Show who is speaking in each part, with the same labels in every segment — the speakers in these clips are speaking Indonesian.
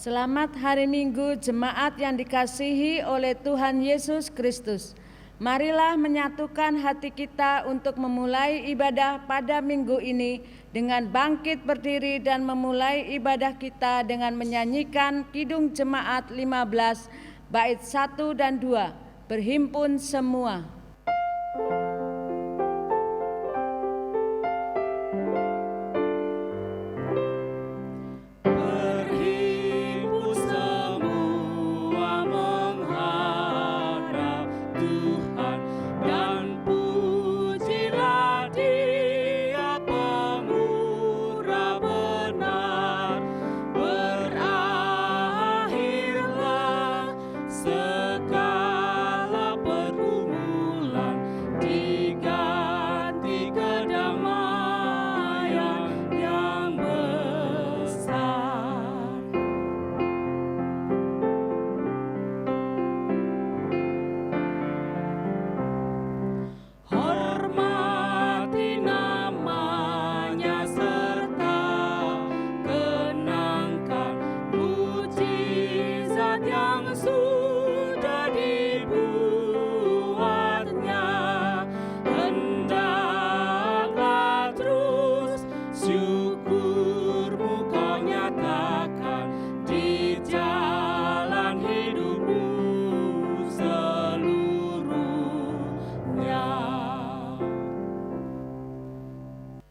Speaker 1: Selamat hari Minggu jemaat yang dikasihi oleh Tuhan Yesus Kristus. Marilah menyatukan hati kita untuk memulai ibadah pada minggu ini dengan bangkit berdiri dan memulai ibadah kita dengan menyanyikan Kidung Jemaat 15 bait 1 dan 2, berhimpun semua.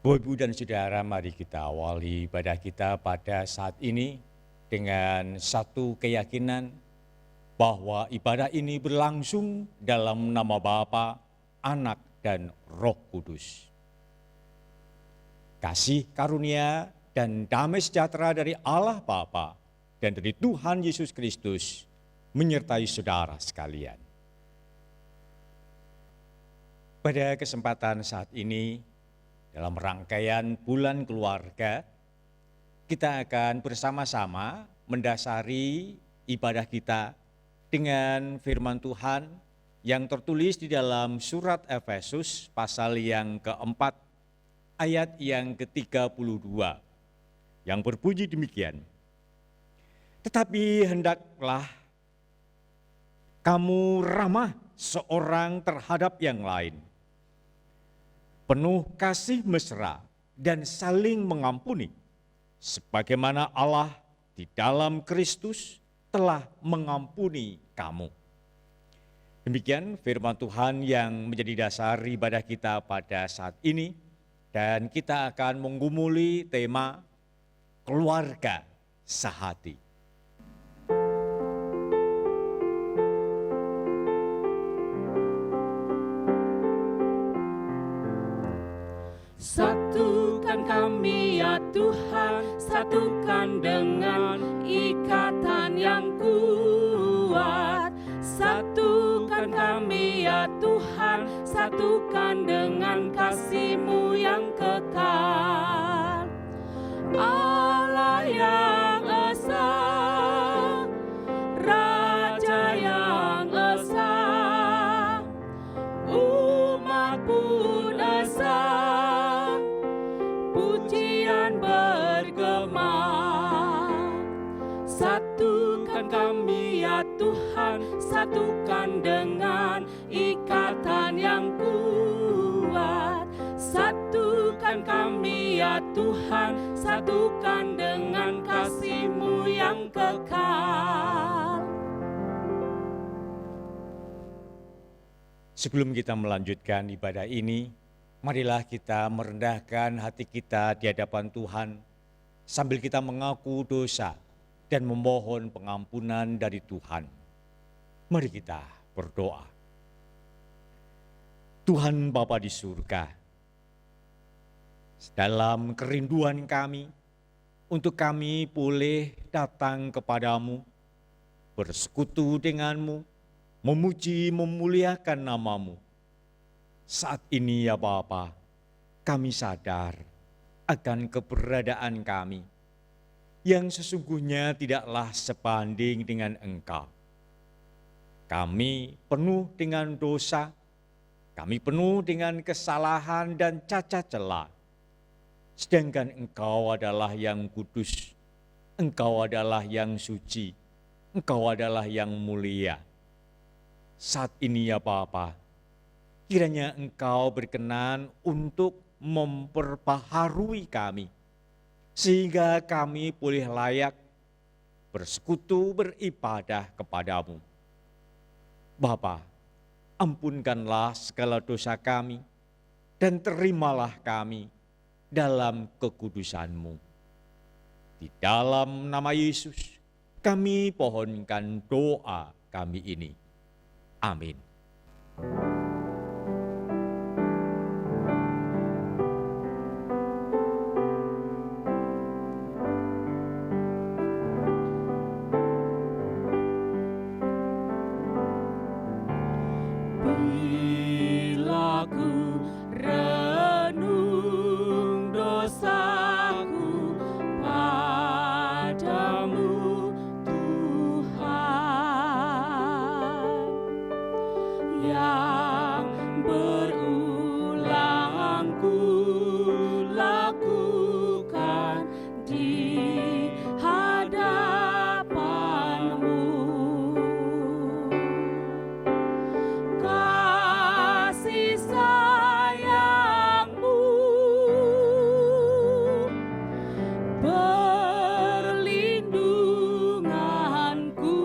Speaker 2: Bapak, Ibu, dan Saudara, mari kita awali ibadah kita pada saat ini dengan satu keyakinan bahwa ibadah ini berlangsung dalam nama Bapa, Anak, dan Roh Kudus. Kasih karunia dan damai sejahtera dari Allah Bapa dan dari Tuhan Yesus Kristus menyertai saudara sekalian. Pada kesempatan saat ini, dalam rangkaian bulan keluarga, kita akan bersama-sama mendasari ibadah kita dengan firman Tuhan yang tertulis di dalam surat Efesus pasal yang keempat, ayat yang ke-32, yang berbunyi demikian. Tetapi hendaklah kamu ramah seorang terhadap yang lain, penuh kasih mesra dan saling mengampuni, sebagaimana Allah di dalam Kristus telah mengampuni kamu. Demikian firman Tuhan yang menjadi dasar ibadah kita pada saat ini, dan kita akan menggumuli tema keluarga sehati.
Speaker 3: Satukan kami ya Tuhan, satukan dengan ikatan yang kuat. Satukan kami ya Tuhan, satukan dengan kasih-Mu yang kekal. Allah yang esa, Raja yang esa, umat pun esa, pujian bergema. Satukan kami ya Tuhan, satukan dengan ikatan yang kuat. Satukan kami ya Tuhan, satukan dengan kasih-Mu yang kekal.
Speaker 2: Sebelum kita melanjutkan ibadah ini, marilah kita merendahkan hati kita di hadapan Tuhan sambil kita mengaku dosa dan memohon pengampunan dari Tuhan. Mari kita berdoa. Tuhan Bapa di surga, dalam kerinduan kami untuk kami boleh datang kepadamu, bersekutu denganmu, memuji memuliakan namamu. Saat ini ya Bapa, kami sadar akan keberadaan kami yang sesungguhnya tidaklah sebanding dengan Engkau. Kami penuh dengan dosa, kami penuh dengan kesalahan dan cacat celah. Sedangkan Engkau adalah yang kudus, Engkau adalah yang suci, Engkau adalah yang mulia. Saat ini ya Bapa, kiranya Engkau berkenan untuk memperbaharui kami, sehingga kami boleh layak bersekutu beribadah kepadamu. Bapa, ampunkanlah segala dosa kami, dan terimalah kami dalam kekudusan-Mu. Di dalam nama Yesus, kami pohonkan doa kami ini. Amin.
Speaker 3: Bila ku renung dosaku padamu Tuhan, yang berulang ku lakukan di hadapanmu. Kasih sayangmu perlindunganku,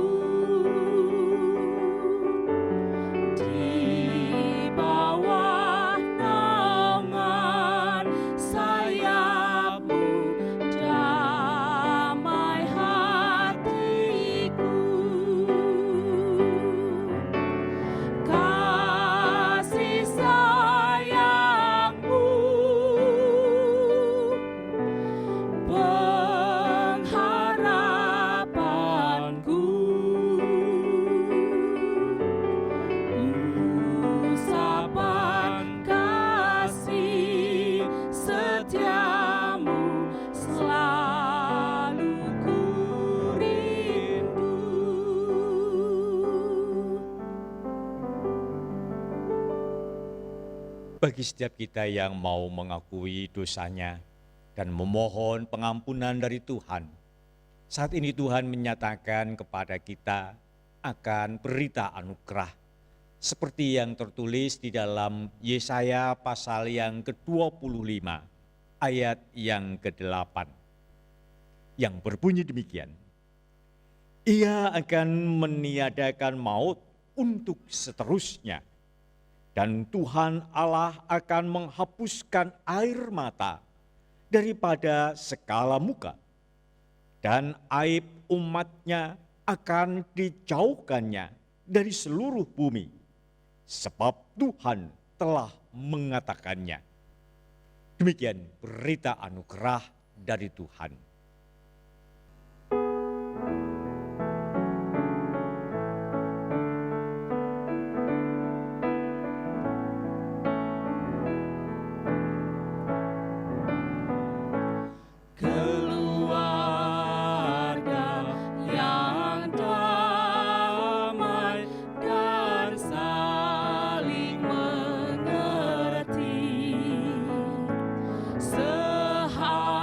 Speaker 3: di bawah naungan sayapmu damai hatiku. Kasih sayangmu pengharapanku, usapan kasih setiamu selalu ku rindu.
Speaker 2: Bagi setiap kita yang mau mengakui dosanya dan memohon pengampunan dari Tuhan, saat ini Tuhan menyatakan kepada kita akan berita anugerah seperti yang tertulis di dalam Yesaya pasal yang ke-25 ayat yang ke-8 yang berbunyi demikian. Ia akan meniadakan maut untuk seterusnya, dan Tuhan Allah akan menghapuskan air mata daripada segala muka, dan aib umatnya akan dijauhkannya dari seluruh bumi, sebab Tuhan telah mengatakannya. Demikian berita anugerah dari Tuhan.
Speaker 3: Keluarga yang damai dan saling mengerti, sehati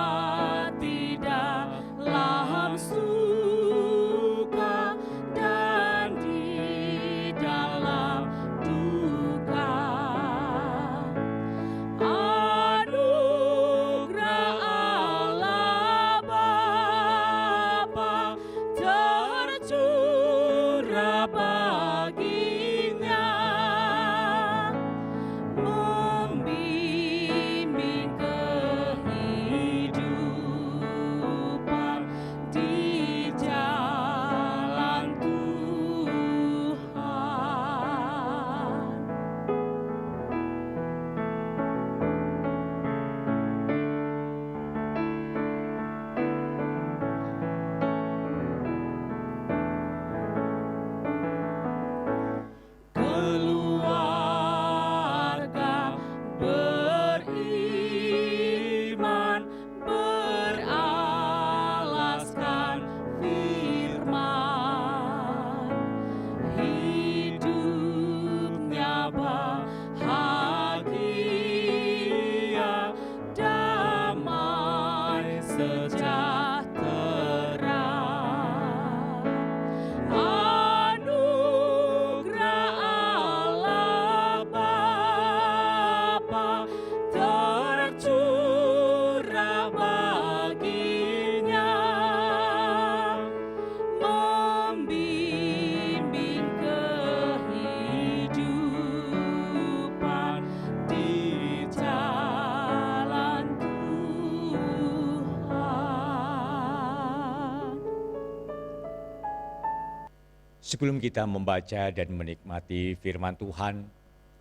Speaker 2: Sebelum kita membaca dan menikmati firman Tuhan,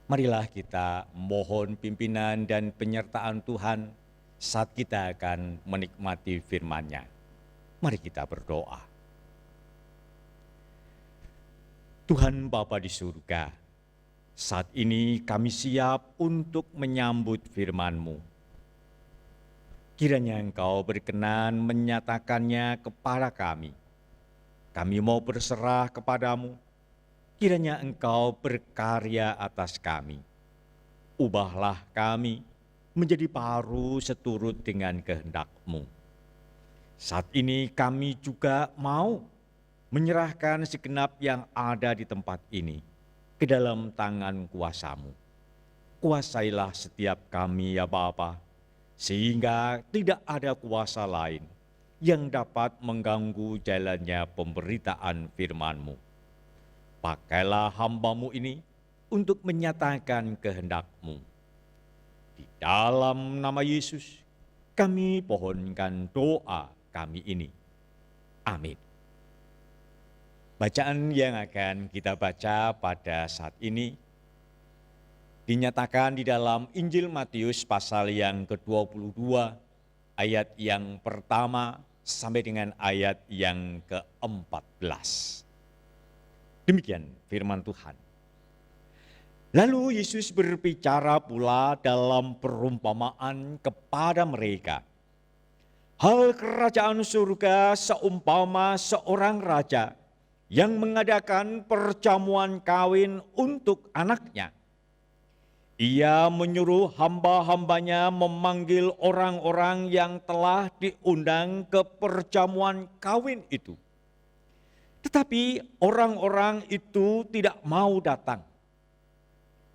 Speaker 2: marilah kita mohon pimpinan dan penyertaan Tuhan saat kita akan menikmati firman-Nya. Mari kita berdoa. Tuhan Bapa di surga, saat ini kami siap untuk menyambut firman-Mu. Kiranya Engkau berkenan menyatakannya kepada kami. Kami mau berserah kepadamu, kiranya Engkau berkarya atas kami. Ubahlah kami menjadi paru seturut dengan kehendak-Mu. Saat ini kami juga mau menyerahkan segenap yang ada di tempat ini ke dalam tangan kuasa-Mu. Kuasailah setiap kami ya Bapa, sehingga tidak ada kuasa lain yang dapat mengganggu jalannya pemberitaan firman-Mu. Pakailah hamba-Mu ini untuk menyatakan kehendak-Mu. Di dalam nama Yesus, kami pohonkan doa kami ini. Amin. Bacaan yang akan kita baca pada saat ini dinyatakan di dalam Injil Matius pasal yang ke-22, ayat yang pertama sampai dengan ayat yang ke-14. Demikian firman Tuhan. Lalu Yesus berbicara pula dalam perumpamaan kepada mereka. Hal kerajaan surga seumpama seorang raja yang mengadakan perjamuan kawin untuk anaknya. Ia menyuruh hamba-hambanya memanggil orang-orang yang telah diundang ke perjamuan kawin itu. Tetapi orang-orang itu tidak mau datang.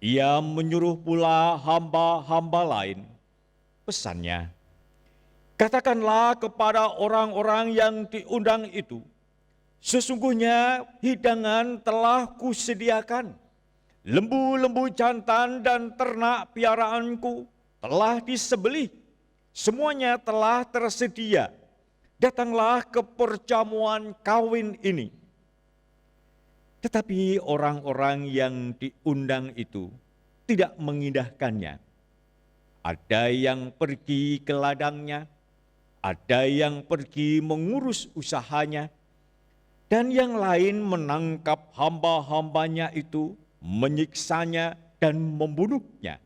Speaker 2: Ia menyuruh pula hamba-hamba lain. Pesannya, katakanlah kepada orang-orang yang diundang itu, sesungguhnya hidangan telah kusediakan. Lembu-lembu jantan dan ternak piaraanku telah disembelih. Semuanya telah tersedia. Datanglah ke perjamuan kawin ini. Tetapi orang-orang yang diundang itu tidak mengindahkannya. Ada yang pergi ke ladangnya, ada yang pergi mengurus usahanya, dan yang lain menangkap hamba-hambanya itu, menyiksanya dan membunuhnya.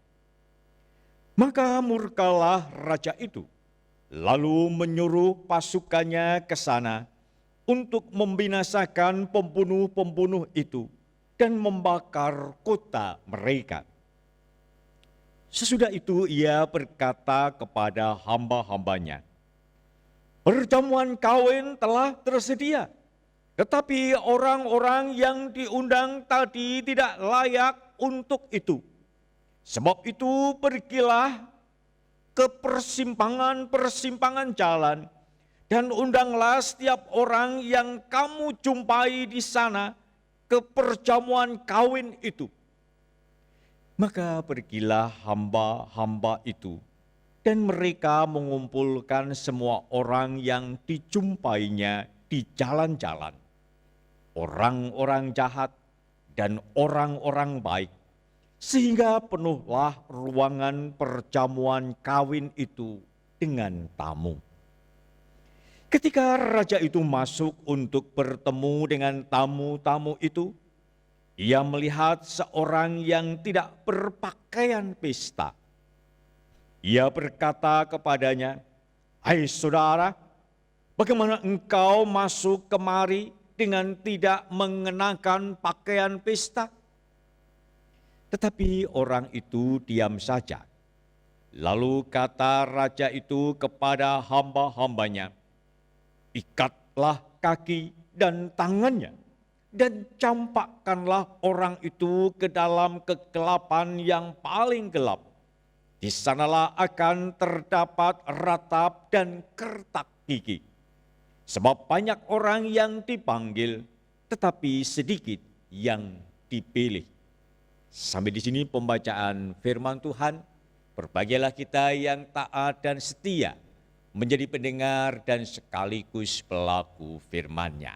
Speaker 2: Maka murkalah raja itu, lalu menyuruh pasukannya ke sana untuk membinasakan pembunuh-pembunuh itu dan membakar kota mereka. Sesudah itu ia berkata kepada hamba-hambanya, perjamuan kawin telah tersedia, tetapi orang-orang yang diundang tadi tidak layak untuk itu. Sebab itu pergilah ke persimpangan-persimpangan jalan dan undanglah setiap orang yang kamu jumpai di sana ke perjamuan kawin itu. Maka pergilah hamba-hamba itu dan mereka mengumpulkan semua orang yang dijumpainya di jalan-jalan, orang-orang jahat dan orang-orang baik, sehingga penuhlah ruangan perjamuan kawin itu dengan tamu. Ketika raja itu masuk untuk bertemu dengan tamu-tamu itu, ia melihat seorang yang tidak berpakaian pesta. Ia berkata kepadanya, "Hai saudara, bagaimana engkau masuk kemari dengan tidak mengenakan pakaian pesta?" Tetapi orang itu diam saja. Lalu kata raja itu kepada hamba-hambanya, "Ikatlah kaki dan tangannya, dan campakkanlah orang itu ke dalam kegelapan yang paling gelap. Di sanalah akan terdapat ratap dan kertak gigi. Sebab banyak orang yang dipanggil, tetapi sedikit yang dipilih." Sampai di sini pembacaan firman Tuhan. Berbahagialah kita yang taat dan setia menjadi pendengar dan sekaligus pelaku firman-Nya.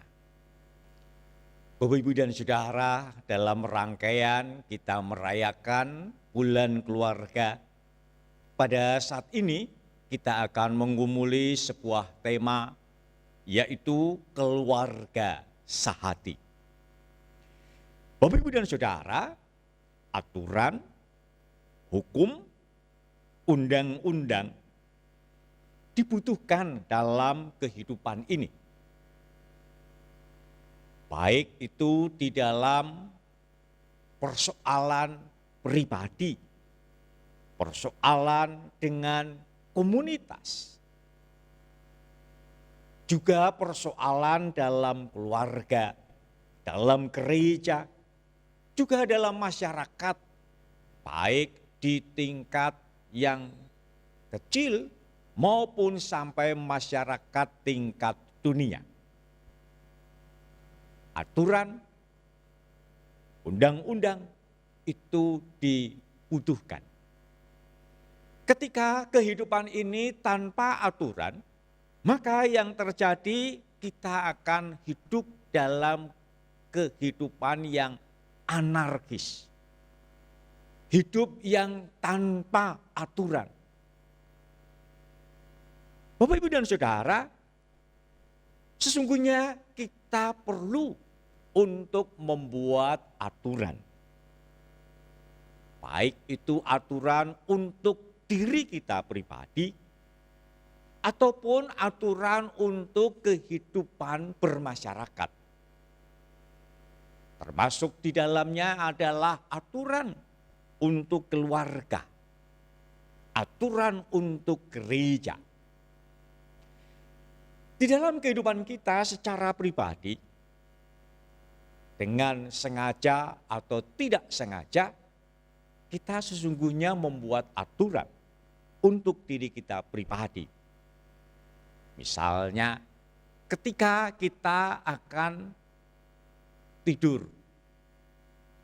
Speaker 2: Bapak, Ibu, dan Saudara, dalam rangkaian kita merayakan bulan keluarga, pada saat ini kita akan menggumuli sebuah tema, yaitu keluarga sehati. Bapak, Ibu, dan Saudara, aturan, hukum, undang-undang dibutuhkan dalam kehidupan ini. Baik itu di dalam persoalan pribadi, persoalan dengan komunitas, juga persoalan dalam keluarga, dalam gereja, juga dalam masyarakat, baik di tingkat yang kecil maupun sampai masyarakat tingkat dunia. Aturan, undang-undang itu dibutuhkan. Ketika kehidupan ini tanpa aturan, maka yang terjadi kita akan hidup dalam kehidupan yang anarkis. Hidup yang tanpa aturan. Bapak, Ibu, dan Saudara, sesungguhnya kita perlu untuk membuat aturan. Baik itu aturan untuk diri kita pribadi, ataupun aturan untuk kehidupan bermasyarakat. Termasuk di dalamnya adalah aturan untuk keluarga, aturan untuk gereja. Di dalam kehidupan kita secara pribadi, dengan sengaja atau tidak sengaja, kita sesungguhnya membuat aturan untuk diri kita pribadi. Misalnya, ketika kita akan tidur,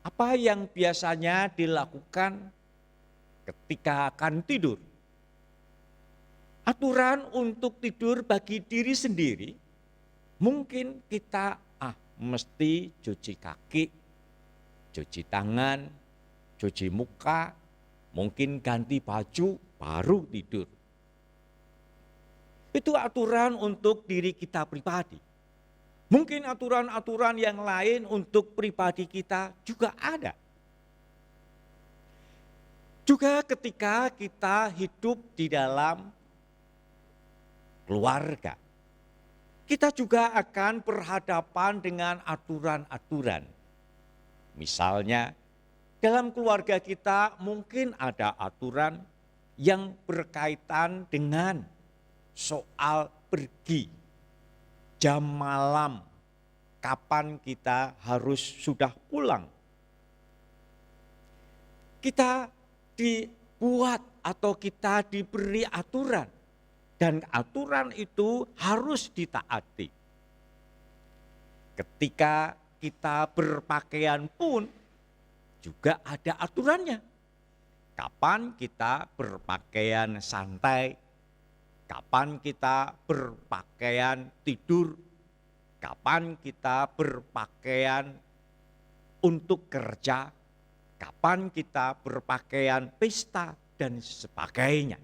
Speaker 2: apa yang biasanya dilakukan ketika akan tidur? Aturan untuk tidur bagi diri sendiri, mungkin kita mesti cuci kaki, cuci tangan, cuci muka, mungkin ganti baju, baru tidur. Itu aturan untuk diri kita pribadi. Mungkin aturan-aturan yang lain untuk pribadi kita juga ada. Juga ketika kita hidup di dalam keluarga, kita juga akan berhadapan dengan aturan-aturan. Misalnya, dalam keluarga kita mungkin ada aturan yang berkaitan dengan soal pergi, jam malam, kapan kita harus sudah pulang. Kita dibuat atau kita diberi aturan. Dan aturan itu harus ditaati. Ketika kita berpakaian pun juga ada aturannya. Kapan kita berpakaian santai, kapan kita berpakaian tidur, kapan kita berpakaian untuk kerja, kapan kita berpakaian pesta, dan sebagainya.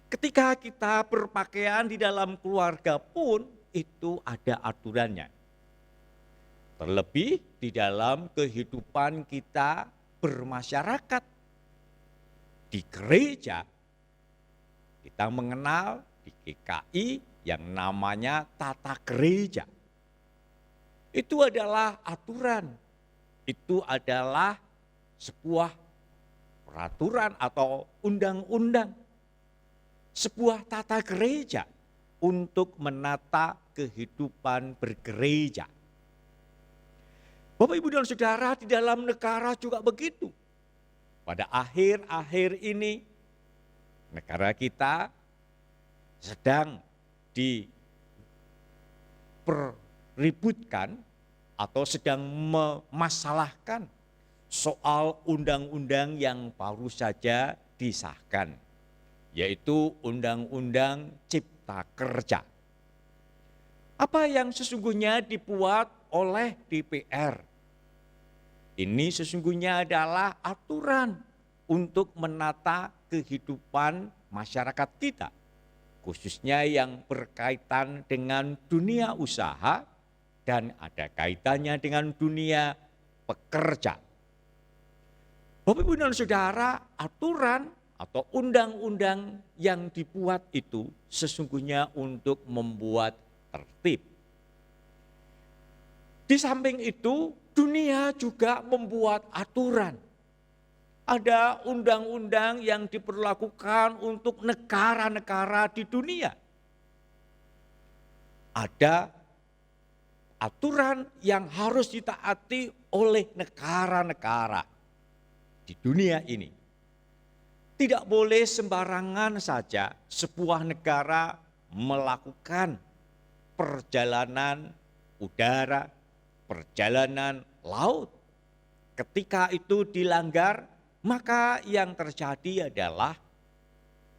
Speaker 2: Ketika kita berpakaian di dalam keluarga pun itu ada aturannya. Terlebih di dalam kehidupan kita bermasyarakat. Di gereja kita mengenal di GKI yang namanya tata gereja. Itu adalah aturan. Itu adalah sebuah peraturan atau undang-undang. Sebuah tata gereja untuk menata kehidupan bergereja. Bapak, Ibu, dan Saudara, di dalam negara juga begitu. Pada akhir-akhir ini, negara kita sedang diperributkan atau sedang memasalahkan soal undang-undang yang baru saja disahkan, yaitu Undang-Undang Cipta Kerja. Apa yang sesungguhnya dibuat oleh DPR. Ini sesungguhnya adalah aturan untuk menata kehidupan masyarakat kita, khususnya yang berkaitan dengan dunia usaha dan ada kaitannya dengan dunia pekerja. Bapak, Ibu, dan Saudara, aturan atau undang-undang yang dibuat itu sesungguhnya untuk membuat tertib. Di samping itu, dunia juga membuat aturan. Ada undang-undang yang diberlakukan untuk negara-negara di dunia. Ada aturan yang harus ditaati oleh negara-negara di dunia ini. Tidak boleh sembarangan saja sebuah negara melakukan perjalanan udara, perjalanan laut. Ketika itu dilanggar, maka yang terjadi adalah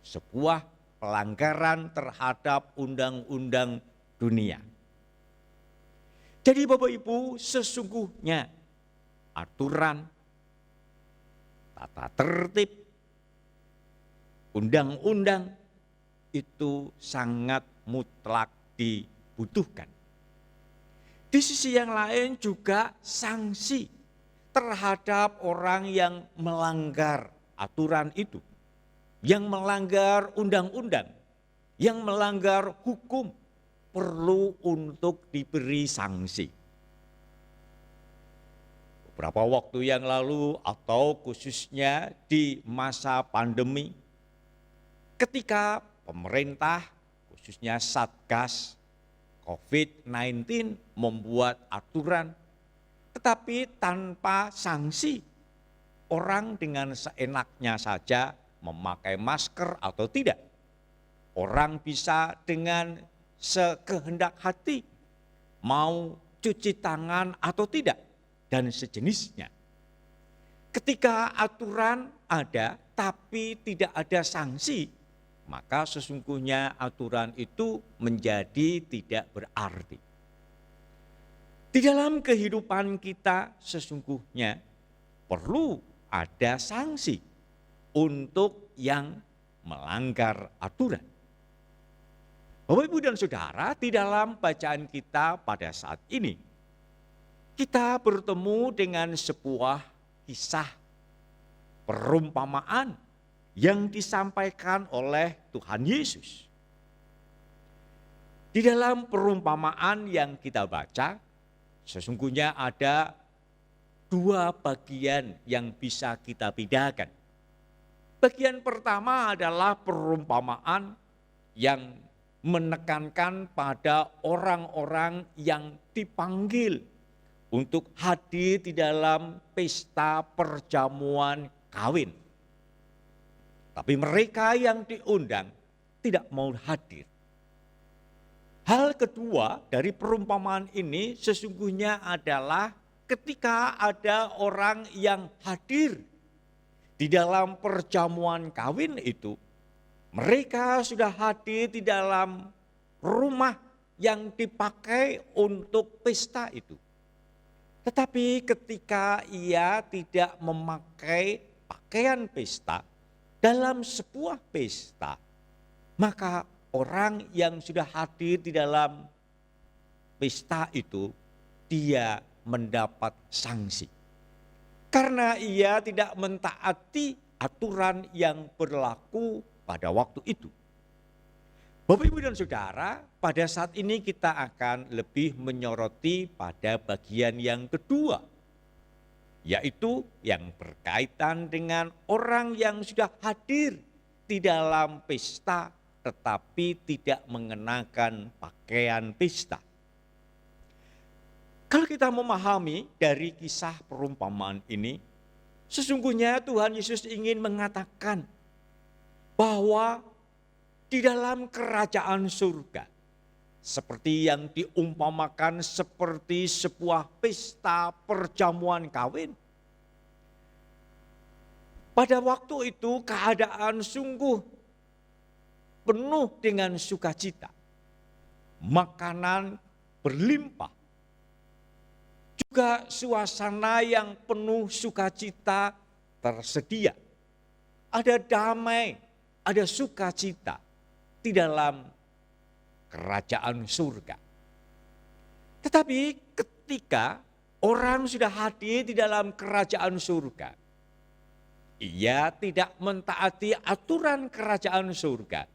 Speaker 2: sebuah pelanggaran terhadap undang-undang dunia. Jadi Bapak Ibu, sesungguhnya aturan, tata tertib, undang-undang itu sangat mutlak dibutuhkan. Di sisi yang lain juga sanksi terhadap orang yang melanggar aturan itu, yang melanggar undang-undang, yang melanggar hukum, perlu untuk diberi sanksi. Beberapa waktu yang lalu atau khususnya di masa pandemi, ketika pemerintah khususnya Satgas COVID-19 membuat aturan, tetapi tanpa sanksi, orang dengan seenaknya saja memakai masker atau tidak. Orang bisa dengan sekehendak hati mau cuci tangan atau tidak dan sejenisnya. Ketika aturan ada tapi tidak ada sanksi, maka sesungguhnya aturan itu menjadi tidak berarti. Di dalam kehidupan kita sesungguhnya perlu ada sanksi untuk yang melanggar aturan. Bapak, Ibu, dan Saudara, di dalam bacaan kita pada saat ini, kita bertemu dengan sebuah kisah perumpamaan yang disampaikan oleh Tuhan Yesus. Di dalam perumpamaan yang kita baca, sesungguhnya ada dua bagian yang bisa kita bedakan. Bagian pertama adalah perumpamaan yang menekankan pada orang-orang yang dipanggil untuk hadir di dalam pesta perjamuan kawin. Tapi mereka yang diundang tidak mau hadir. Hal kedua dari perumpamaan ini sesungguhnya adalah ketika ada orang yang hadir di dalam perjamuan kawin itu, mereka sudah hadir di dalam rumah yang dipakai untuk pesta itu. Tetapi ketika ia tidak memakai pakaian pesta dalam sebuah pesta, maka orang yang sudah hadir di dalam pesta itu, dia mendapat sanksi. Karena ia tidak mentaati aturan yang berlaku pada waktu itu. Bapak, Ibu, dan Saudara, pada saat ini kita akan lebih menyoroti pada bagian yang kedua, yaitu yang berkaitan dengan orang yang sudah hadir di dalam pesta tetapi tidak mengenakan pakaian pesta. Kalau kita memahami dari kisah perumpamaan ini, sesungguhnya Tuhan Yesus ingin mengatakan bahwa di dalam kerajaan surga, seperti yang diumpamakan seperti sebuah pesta perjamuan kawin, pada waktu itu keadaan sungguh penuh dengan sukacita. Makanan berlimpah. juga suasana yang penuh sukacita tersedia. Ada damai, ada sukacita di dalam kerajaan surga. Tetapi ketika orang sudah hadir di dalam kerajaan surga, ia tidak mentaati aturan kerajaan surga.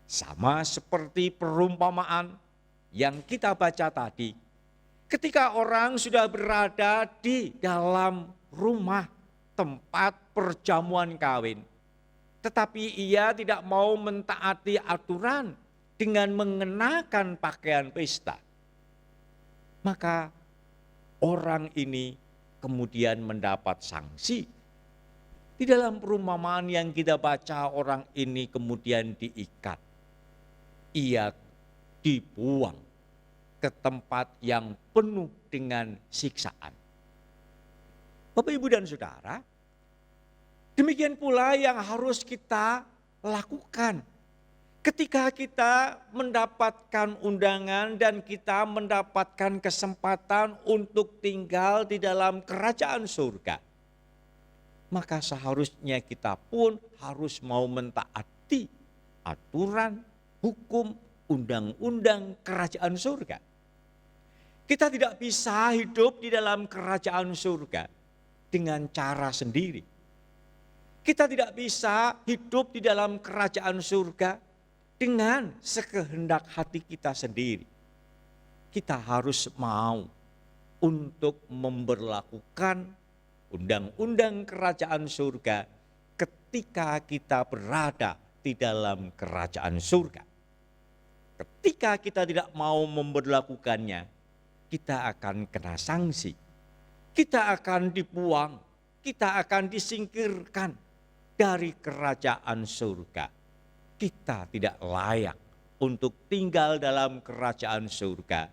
Speaker 2: Sama seperti perumpamaan yang kita baca tadi. Ketika orang sudah berada di dalam rumah tempat perjamuan kawin, tetapi ia tidak mau mentaati aturan dengan mengenakan pakaian pesta, maka orang ini kemudian mendapat sanksi. Di dalam perumpamaan yang kita baca, orang ini kemudian diikat. Ia dibuang ke tempat yang penuh dengan siksaan. Bapak, Ibu, dan Saudara, demikian pula yang harus kita lakukan. Ketika kita mendapatkan undangan dan kita mendapatkan kesempatan untuk tinggal di dalam kerajaan surga, maka seharusnya kita pun harus mau mentaati aturan, hukum, undang-undang kerajaan surga. Kita tidak bisa hidup di dalam kerajaan surga dengan cara sendiri. Kita tidak bisa hidup di dalam kerajaan surga dengan sekehendak hati kita sendiri. Kita harus mau untuk memberlakukan undang-undang kerajaan surga ketika kita berada di dalam kerajaan surga. Ketika kita tidak mau memberlakukannya, kita akan kena sanksi. Kita akan dibuang, kita akan disingkirkan dari kerajaan surga. Kita tidak layak untuk tinggal dalam kerajaan surga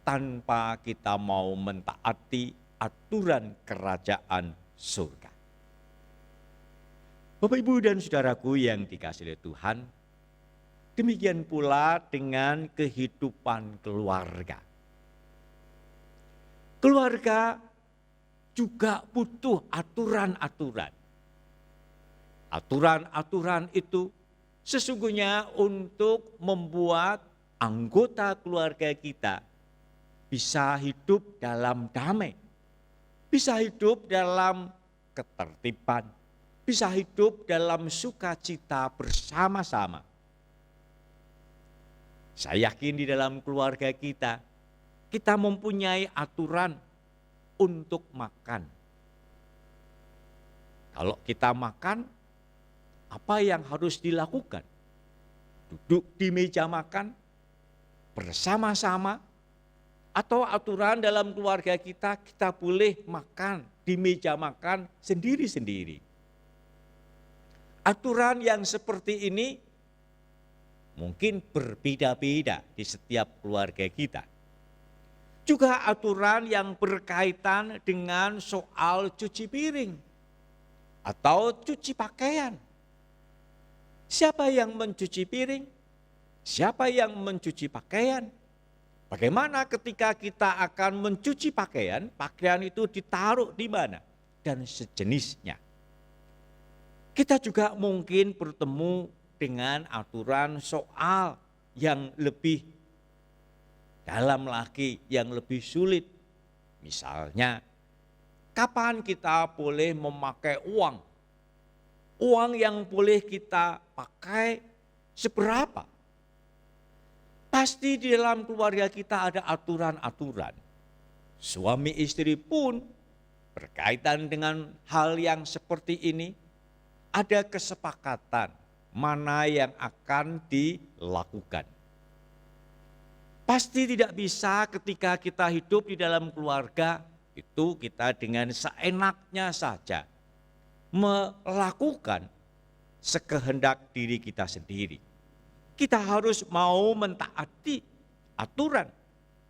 Speaker 2: tanpa kita mau mentaati aturan kerajaan surga. Bapak, Ibu, dan saudaraku yang dikasihi oleh Tuhan, demikian pula dengan kehidupan keluarga. Keluarga juga butuh aturan-aturan. Aturan-aturan itu sesungguhnya untuk membuat anggota keluarga kita bisa hidup dalam damai, bisa hidup dalam ketertiban, bisa hidup dalam sukacita bersama-sama. Saya yakin di dalam keluarga kita mempunyai aturan untuk makan. Kalau kita makan, apa yang harus dilakukan? Duduk di meja makan bersama-sama, atau aturan dalam keluarga kita boleh makan di meja makan sendiri-sendiri. Aturan yang seperti ini mungkin berbeda-beda di setiap keluarga kita. Juga aturan yang berkaitan dengan soal cuci piring atau cuci pakaian. Siapa yang mencuci piring? Siapa yang mencuci pakaian? Bagaimana ketika kita akan mencuci pakaian? Pakaian itu ditaruh di mana? Dan sejenisnya. Kita juga mungkin bertemu dengan aturan soal yang lebih dalam lagi, yang lebih sulit. Misalnya, kapan kita boleh memakai uang? Uang yang boleh kita pakai seberapa? Pasti di dalam keluarga kita ada aturan-aturan. Suami istri pun berkaitan dengan hal yang seperti ini, ada kesepakatan mana yang akan dilakukan. Pasti tidak bisa ketika kita hidup di dalam keluarga itu kita dengan seenaknya saja melakukan sekehendak diri kita sendiri. Kita harus mau mentaati aturan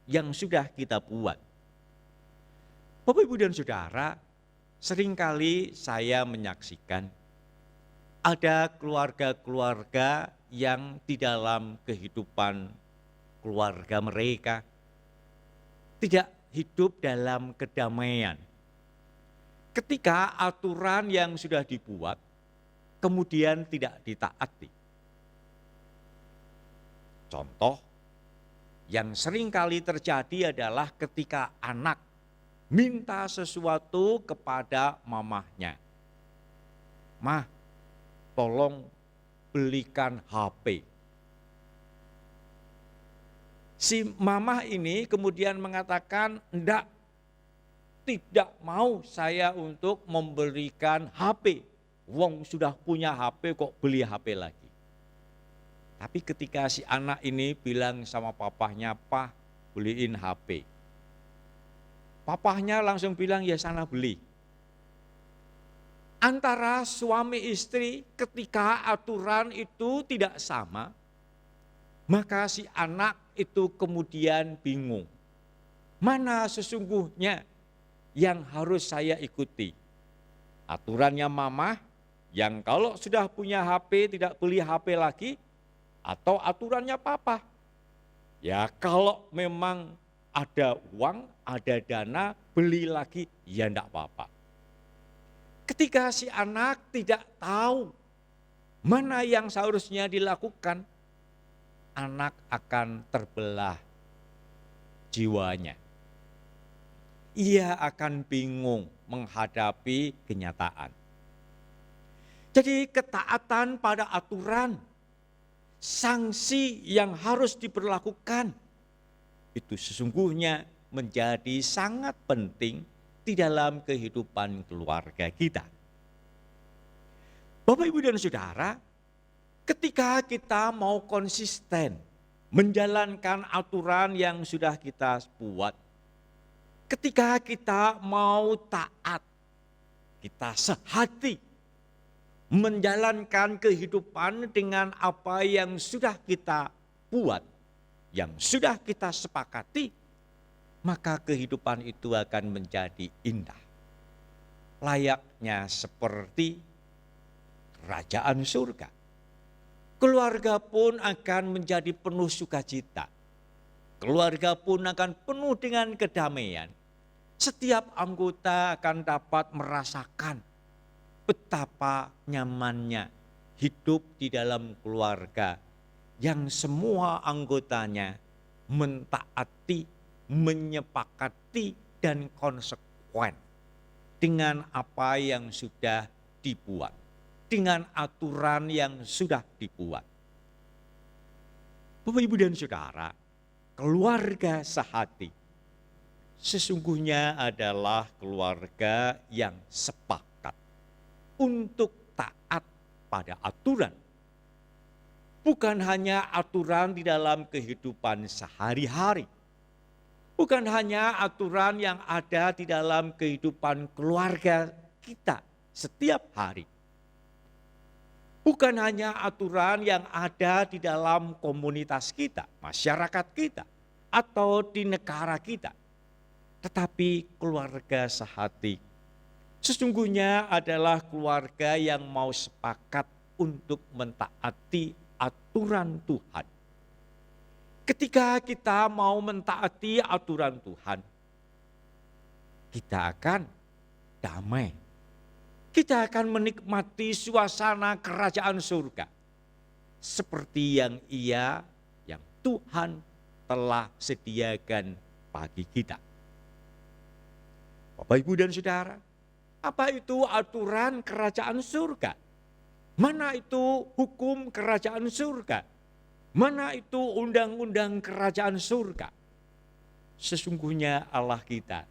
Speaker 2: yang sudah kita buat. Bapak, Ibu, dan Saudara, seringkali saya menyaksikan ada keluarga-keluarga yang di dalam kehidupan keluarga mereka tidak hidup dalam kedamaian. Ketika aturan yang sudah dibuat kemudian tidak ditaati. Contoh yang sering kali terjadi adalah ketika anak minta sesuatu kepada mamahnya. Mah, tolong belikan HP. Si mamah ini kemudian mengatakan, enggak, tidak mau saya untuk memberikan HP. Wong sudah punya HP kok beli HP lagi. Tapi ketika si anak ini bilang sama papahnya, "Pah, beliin HP." Papahnya langsung bilang, "Ya sana beli." Antara suami istri ketika aturan itu tidak sama, maka si anak itu kemudian bingung. Mana sesungguhnya yang harus saya ikuti? Aturannya mamah yang kalau sudah punya HP tidak beli HP lagi, atau aturannya papa? Ya kalau memang ada uang, ada dana, beli lagi, ya enggak apa-apa. Ketika si anak tidak tahu mana yang seharusnya dilakukan, anak akan terbelah jiwanya. Ia akan bingung menghadapi kenyataan. Jadi ketaatan pada aturan, sanksi yang harus diberlakukan, itu sesungguhnya menjadi sangat penting di dalam kehidupan keluarga kita. Bapak, Ibu, dan Saudara, ketika kita mau konsisten menjalankan aturan yang sudah kita buat, ketika kita mau taat, kita sehati menjalankan kehidupan dengan apa yang sudah kita buat, yang sudah kita sepakati, maka kehidupan itu akan menjadi indah. Layaknya seperti kerajaan surga. Keluarga pun akan menjadi penuh sukacita. Keluarga pun akan penuh dengan kedamaian. Setiap anggota akan dapat merasakan betapa nyamannya hidup di dalam keluarga yang semua anggotanya mentaati, menyepakati, dan konsekuen dengan apa yang sudah dibuat, dengan aturan yang sudah dibuat. Bapak, Ibu, dan Saudara, keluarga sehati sesungguhnya adalah keluarga yang sepakat untuk taat pada aturan. Bukan hanya aturan di dalam kehidupan sehari-hari. Bukan hanya aturan yang ada di dalam kehidupan keluarga kita setiap hari. Bukan hanya aturan yang ada di dalam komunitas kita, masyarakat kita, atau di negara kita. Tetapi keluarga sehati sesungguhnya adalah keluarga yang mau sepakat untuk mentaati aturan Tuhan. Ketika kita mau mentaati aturan Tuhan, kita akan damai. Kita akan menikmati suasana kerajaan surga. Seperti yang Tuhan telah sediakan bagi kita. Bapak, Ibu, dan Saudara, apa itu aturan kerajaan surga? Mana itu hukum kerajaan surga? Mana itu undang-undang kerajaan surga? Sesungguhnya Allah kita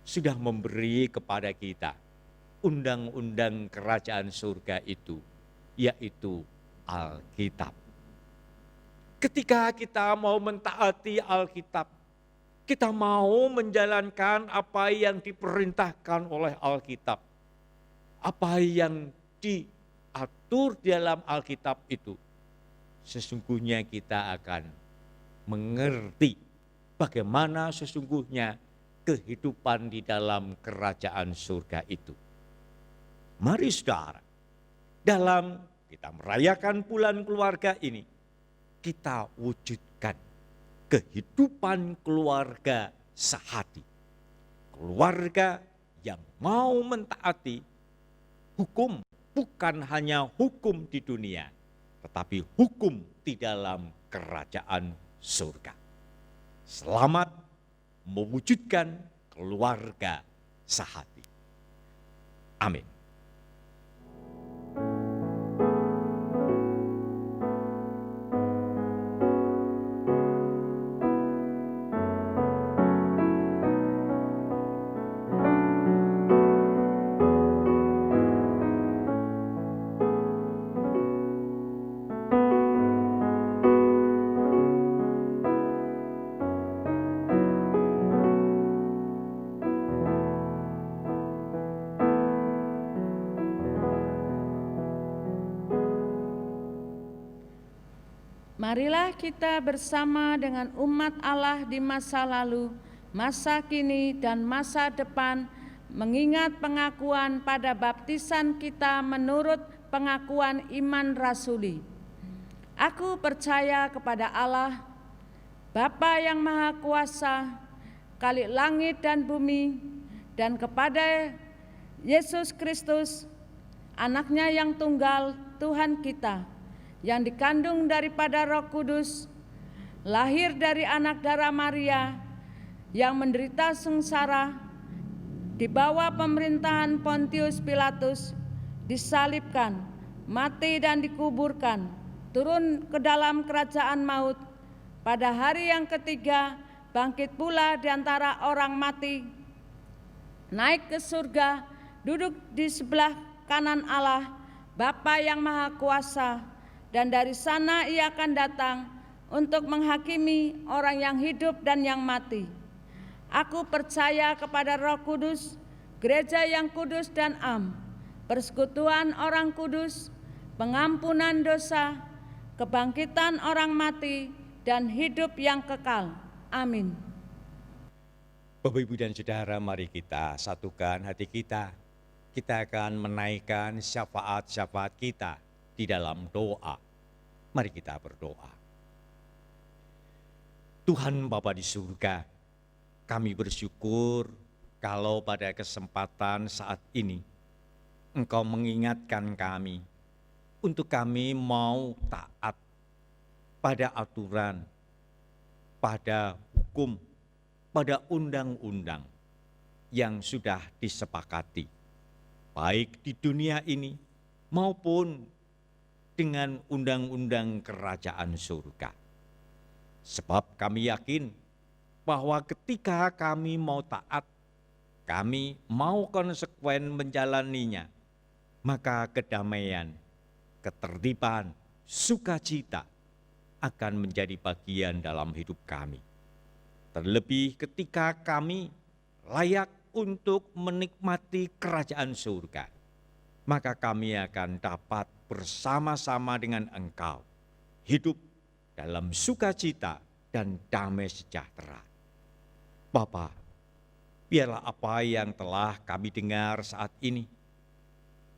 Speaker 2: sudah memberi kepada kita undang-undang kerajaan surga itu, yaitu Alkitab. Ketika kita mau mentaati Alkitab, kita mau menjalankan apa yang diperintahkan oleh Alkitab, apa yang diatur di dalam Alkitab itu, sesungguhnya kita akan mengerti bagaimana sesungguhnya kehidupan di dalam kerajaan surga itu. Mari saudara, dalam kita merayakan bulan keluarga ini, kita wujudkan kehidupan keluarga sehati. keluarga yang mau mentaati hukum, bukan hanya hukum di dunia, tetapi hukum di dalam kerajaan surga. Selamat mewujudkan keluarga sehati. Amin.
Speaker 1: Marilah kita bersama dengan umat Allah di masa lalu, masa kini, dan masa depan mengingat pengakuan pada baptisan kita menurut pengakuan iman rasuli. Aku percaya kepada Allah, Bapa yang Maha Kuasa, Khalik langit dan bumi, dan kepada Yesus Kristus, Anaknya yang tunggal, Tuhan kita, yang dikandung daripada Roh Kudus, lahir dari anak darah Maria, yang menderita sengsara, di bawah pemerintahan Pontius Pilatus, disalibkan, mati dan dikuburkan, turun ke dalam kerajaan maut, pada hari yang ketiga bangkit pula di antara orang mati, naik ke surga, duduk di sebelah kanan Allah, Bapa yang Maha Kuasa, dan dari sana ia akan datang untuk menghakimi orang yang hidup dan yang mati. Aku percaya kepada Roh Kudus, gereja yang kudus dan am, persekutuan orang kudus, pengampunan dosa, kebangkitan orang mati, dan hidup yang kekal. Amin.
Speaker 2: Bapak, Ibu, dan Saudara, mari kita satukan hati kita. Kita akan menaikkan syafaat-syafaat kita di dalam doa. Mari kita berdoa. Tuhan Bapa di surga, kami bersyukur kalau pada kesempatan saat ini Engkau mengingatkan kami untuk kami mau taat pada aturan, pada hukum, pada undang-undang yang sudah disepakati, baik di dunia ini maupun dengan undang-undang kerajaan surga. Sebab kami yakin bahwa ketika kami mau taat, kami mau konsekuen menjalaninya, maka kedamaian, ketertiban, sukacita akan menjadi bagian dalam hidup kami. Terlebih ketika kami layak untuk menikmati kerajaan surga, maka kami akan dapat bersama-sama dengan Engkau hidup dalam sukacita dan damai sejahtera. Bapa, biarlah apa yang telah kami dengar saat ini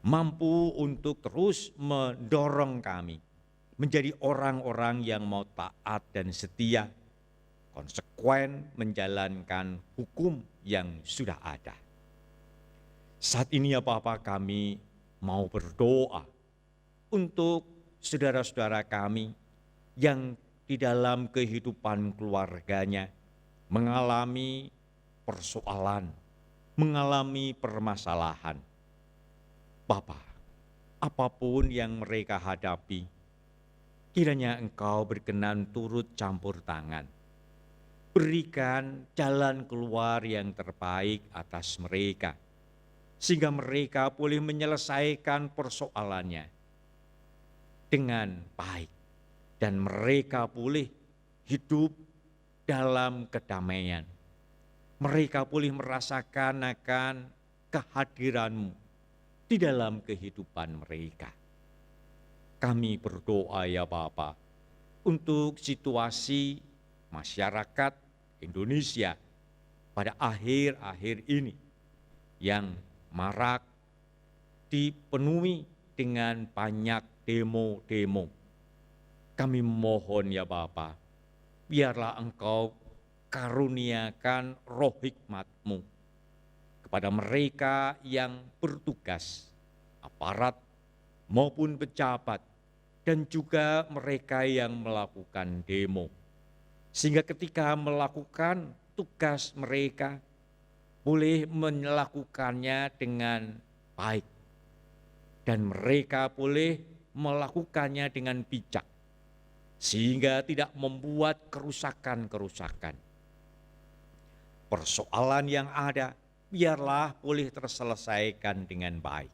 Speaker 2: mampu untuk terus mendorong kami menjadi orang-orang yang mau taat dan setia, konsekuen menjalankan hukum yang sudah ada. Saat ini ya Bapa, kami mau berdoa untuk saudara-saudara kami yang di dalam kehidupan keluarganya mengalami persoalan, mengalami permasalahan. Bapa, apapun yang mereka hadapi, kiranya Engkau berkenan turut campur tangan. Berikan jalan keluar yang terbaik atas mereka, sehingga mereka boleh menyelesaikan persoalannya dengan baik, dan mereka boleh hidup dalam kedamaian. Mereka boleh merasakan akan kehadiran-Mu di dalam kehidupan mereka. Kami berdoa ya Bapa untuk situasi masyarakat Indonesia pada akhir-akhir ini yang marak dipenuhi dengan banyak demo-demo. Kami mohon ya Bapa, biarlah Engkau karuniakan roh hikmat-Mu kepada mereka yang bertugas, aparat maupun pejabat, dan juga mereka yang melakukan demo. Sehingga ketika melakukan tugas mereka, boleh melakukannya dengan baik. Dan mereka boleh melakukannya dengan bijak, sehingga tidak membuat kerusakan-kerusakan. Persoalan yang ada, biarlah boleh terselesaikan dengan baik.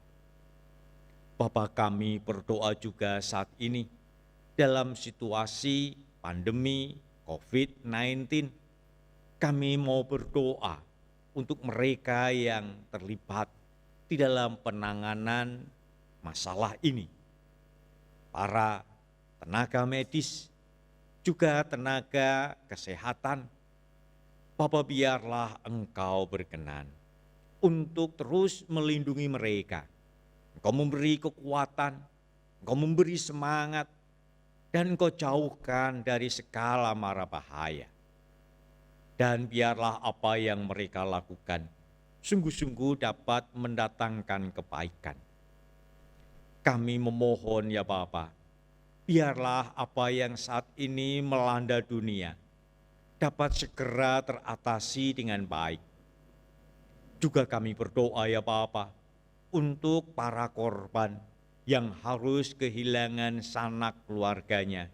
Speaker 2: Bapa kami berdoa juga saat ini dalam situasi pandemi COVID-19. Kami mau berdoa untuk mereka yang terlibat di dalam penanganan masalah ini. Para tenaga medis, juga tenaga kesehatan. Bapa, biarlah Engkau berkenan untuk terus melindungi mereka. Engkau memberi kekuatan, Engkau memberi semangat, dan Engkau jauhkan dari segala mara bahaya. Dan biarlah apa yang mereka lakukan sungguh-sungguh dapat mendatangkan kebaikan. Kami memohon ya Bapa, biarlah apa yang saat ini melanda dunia dapat segera teratasi dengan baik. Juga kami berdoa ya Bapa, untuk para korban yang harus kehilangan sanak keluarganya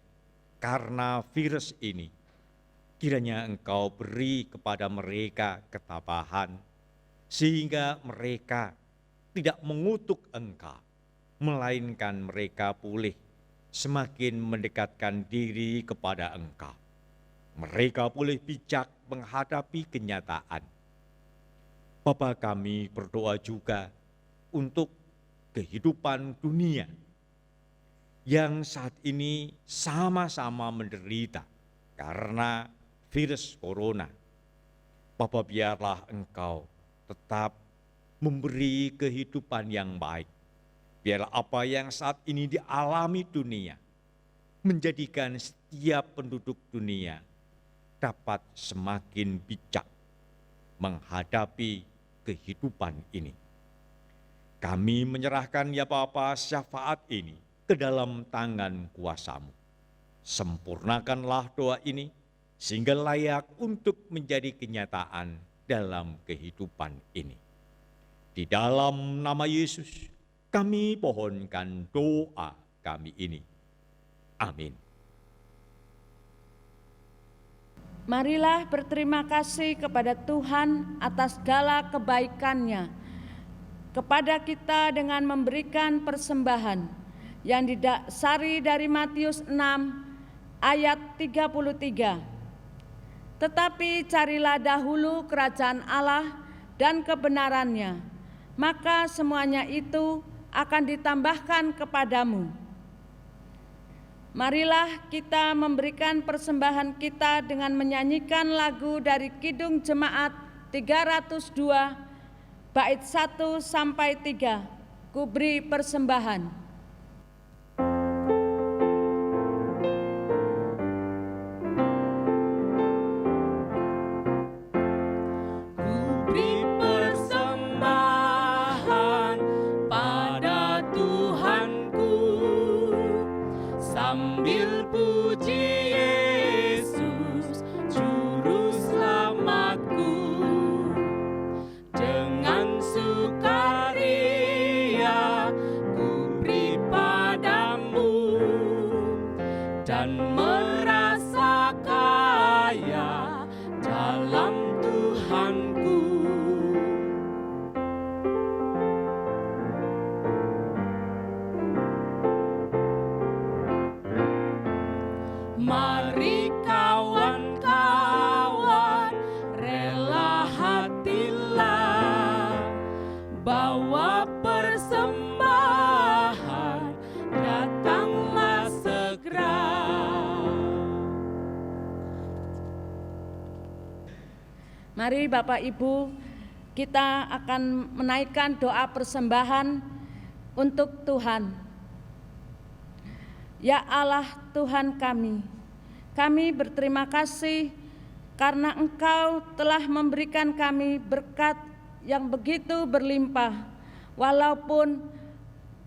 Speaker 2: karena virus ini. Kiranya Engkau beri kepada mereka ketabahan, sehingga mereka tidak mengutuk Engkau, melainkan mereka pulih semakin mendekatkan diri kepada Engkau. Mereka boleh bijak menghadapi kenyataan. Bapa, kami berdoa juga untuk kehidupan dunia yang saat ini sama-sama menderita karena virus corona. Bapa, biarlah Engkau tetap memberi kehidupan yang baik. Biarlah apa yang saat ini dialami dunia menjadikan setiap penduduk dunia dapat semakin bijak menghadapi kehidupan ini. Kami menyerahkan ya Bapa syafaat ini ke dalam tangan kuasa-Mu. Sempurnakanlah doa ini sehingga layak untuk menjadi kenyataan dalam kehidupan ini. Di dalam nama Yesus kami pohonkan doa kami ini. Amin.
Speaker 1: Marilah berterima kasih kepada Tuhan atas segala kebaikan-Nya kepada kita dengan memberikan persembahan yang didasari dari Matius 6 ayat 33. Tetapi carilah dahulu kerajaan Allah dan kebenarannya, maka semuanya itu akan ditambahkan kepadamu. Marilah kita memberikan persembahan kita dengan menyanyikan lagu dari Kidung Jemaat 302 bait 1 sampai 3, Ku beri persembahan.
Speaker 3: Sambil puji Yesus, Juru Selamatku, dengan sukaria ku beri padamu, dan merasa kaya dalam Tuhanku. Mari kawan-kawan, rela hatilah, bawa persembahan, datanglah segera.
Speaker 1: Mari Bapak Ibu, kita akan menaikkan doa persembahan untuk Tuhan. Ya Allah Tuhan kami berterima kasih karena Engkau telah memberikan kami berkat yang begitu berlimpah. Walaupun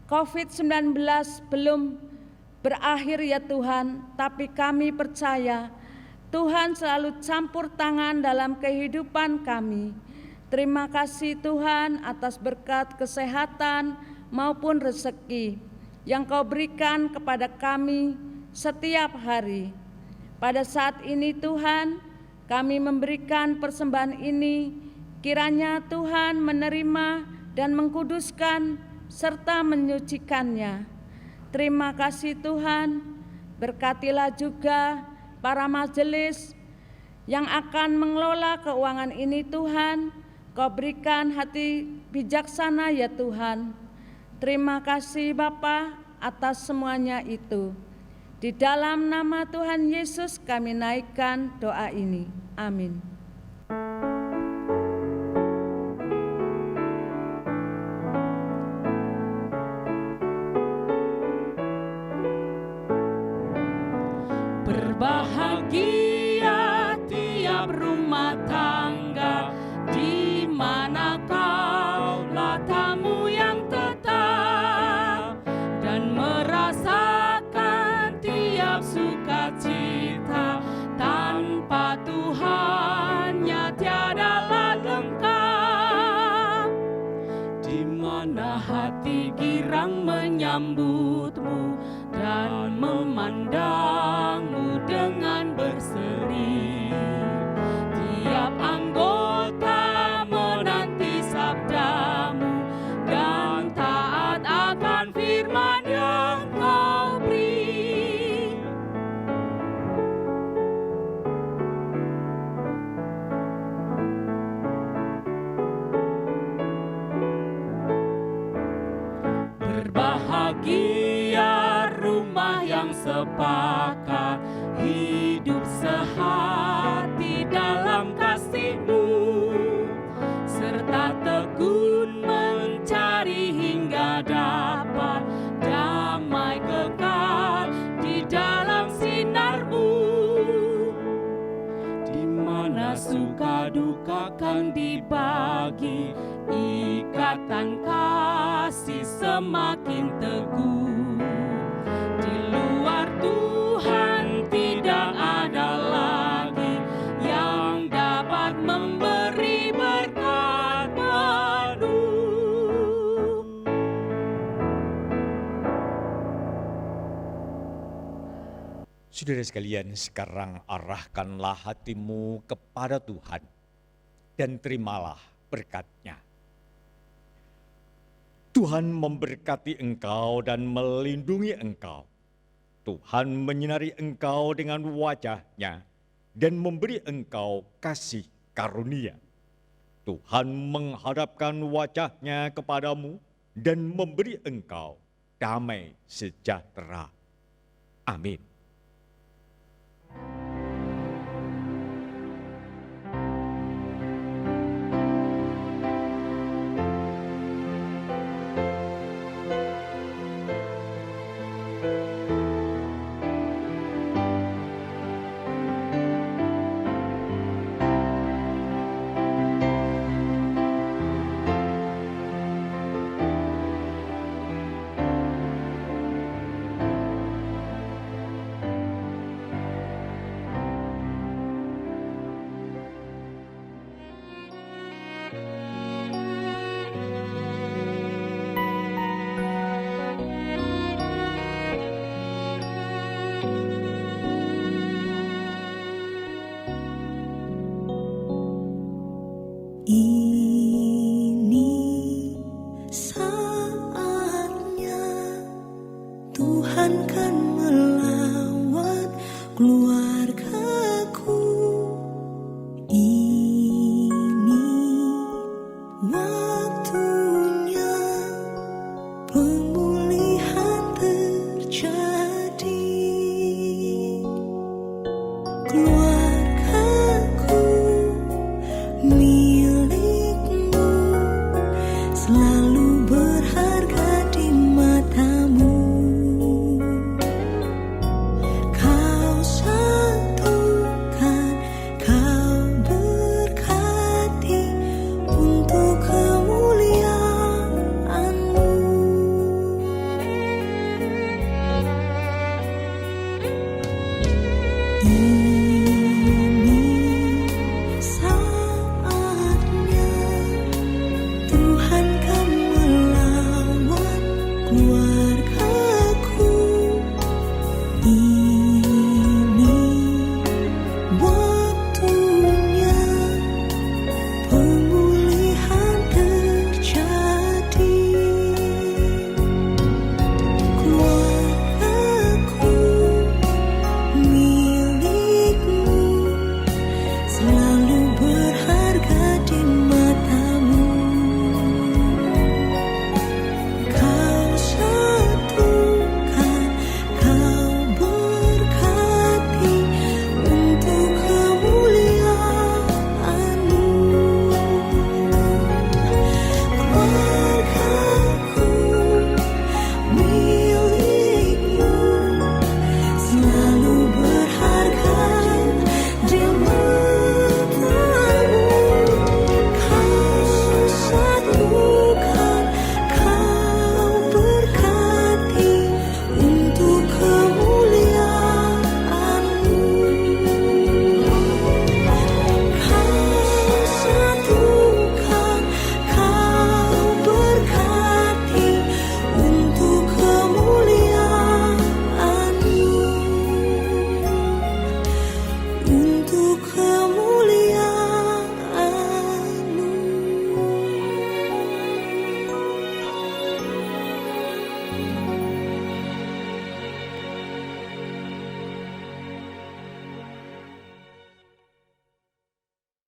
Speaker 1: COVID-19 belum berakhir ya Tuhan, tapi kami percaya Tuhan selalu campur tangan dalam kehidupan kami. Terima kasih Tuhan atas berkat kesehatan maupun rezeki yang Kau berikan kepada kami setiap hari. Pada saat ini Tuhan, kami memberikan persembahan ini, kiranya Tuhan menerima dan mengkuduskan serta menyucikannya. Terima kasih Tuhan, berkatilah juga para majelis yang akan mengelola keuangan ini Tuhan. Kau berikan hati bijaksana ya Tuhan. Terima kasih Bapa atas semuanya itu. Di dalam nama Tuhan Yesus kami naikkan doa ini. Amin.
Speaker 3: Berbahagia tiap rumah tangga di mana kaulah tamu yang tetap dan merasakan tiap sukacita. Tanpa Tuhannya tiadalah lengkap. Di mana hati girang menyambutmu dan memandangmu dengan berseri. Tiap anggota menanti sabdamu dan taat akan firman yang Kau beri. Berbahagia rumah yang sepakat, hidup sehati dalam kasih-Mu, serta tekun mencari hingga dapat damai kekal di dalam sinar-Mu. Di mana suka duka kan dibagi, ikatan kasih semakin teguh. Di luar Tuhan tidak ada lagi yang dapat memberi berkat penuh.
Speaker 2: Saudara sekalian, sekarang arahkanlah hatimu kepada Tuhan dan terimalah berkat-Nya. Tuhan memberkati engkau dan melindungi engkau. Tuhan menyinari engkau dengan wajah-Nya dan memberi engkau kasih karunia. Tuhan menghadapkan wajah-Nya kepadamu dan memberi engkau damai sejahtera. Amin.